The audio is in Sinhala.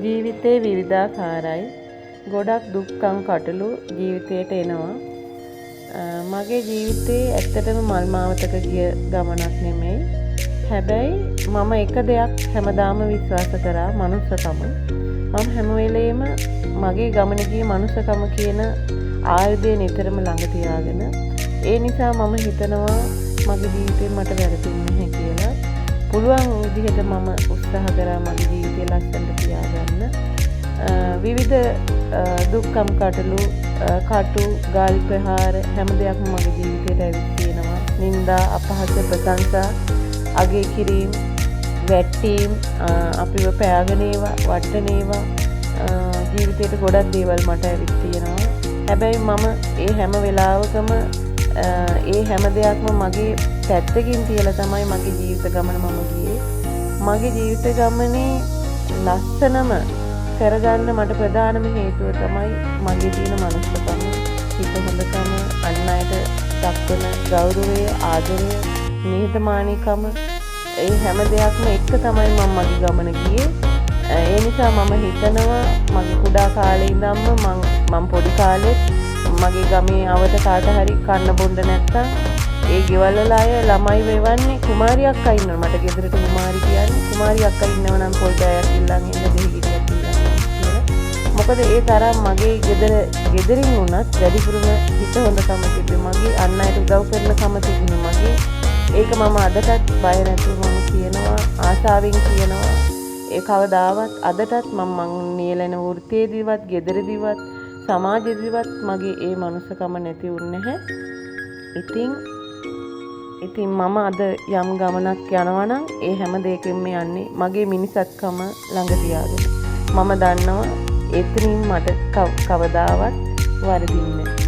ජීවිතේ විවිධාකාරයි. ගොඩක් දුක්ඛම් කටළු ජීවිතයට එනවා. මගේ ජීවිතේ ඇත්තටම මල් මාවතක ගිය ගමනක් නෙමෙයි. හැබැයි මම එක දෙයක් හැමදාම විශ්වාස කරා මනුස්සකම. මම හැම වෙලේම මගේ ගමන ගියේ මනුස්සකම කියන ආයුධය නිතරම ළඟ තියාගෙන. ඒ නිසා මම හිතනවා මගේ ජීවිතේ මට වැරදුනේ නැහැ කියලා. පුළුවන් විදිහට මම උත්සාහ කරා මගේ ජීවිතේ ලස්සනට තියාගන්න. විවිධ දුක්ඛම් කටළු කටු ගල් ප්‍රහාර හැම දෙයක්ම මගේ ජීවිතයට ඇවිත් තියෙනවා. නිന്ദා අපහාස ප්‍රශංසා අගය කිරීම වැටීම් අපිව පෑගෙන ඒවා වටන ඒවා ජීවිතේට ගොඩක් දේවල් මට ඇවිත් තියෙනවා. හැබැයි මම ඒ හැම වෙලාවකම ඒ හැම දෙයක්ම මගේ පැත්තකින් තියලා තමයි මගේ ජීවිත ගමන මම ගියේ. මගේ ජීවිත ගමනේ ලස්සනම කරගන්න මට ප්‍රධානම හේතුව තමයි මගේ තියෙන මනුස්සකම, හිත හොඳකම, අන් අයට දක්වන ගෞරවය, ආදරය, නිහතමානීකම, ඒ හැම දෙයක්ම එක්ක තමයි මම මගේ ගමන ගියේ. ඒ නිසා මම හිතනවා මගේ කුඩා කාලේ ඉඳන්ම මම පොඩි කාලෙත් මගේ ගමේ අවත කාට හරි කන්න බොන්න නැත්තම් ඒ ගෙවල් වල අය ළමයි වෙවන්නේ කුමාරි අක්කා ඉන්නවා. මට ගෙදරට කුමාරි කියන්නේ කුමාරි අක්කා ඉන්නව නම් පොල් බෑයක් ඉල්ලන් ඉන්න දෙහි ගෙඩියක් ඉල්ලන් කියලා. මොකද ඒ තරම් මගේ ගෙදරින් වුණත් වැඩිපුරම හිත හොඳකම තිබ්බේ. මගේ අන් අයට උදව් කරන කම තිබුණේ මගේ. ඒක මම අදටත් බය නැතුව මම කියනවා, ආසාවෙන් කියනවා. ඒ කවදාවත් අදටත් මම නියැලෙන වෘත්තියේදීවත් ගෙදරදීවත් සමාජයේදීවත් මගේ ඒ මනුස්සකම නැති වුනේ නැහැ. ඉතින් මම අද යම් ගමනක් යනවා නම් ඒ හැම දෙයකින්ම යන්නේ මගේ මිනිසත්කම ළඟ තියාගෙන. මම දන්නවා එතනින් මට කවදාවත් වරදින්නේ නැහැ.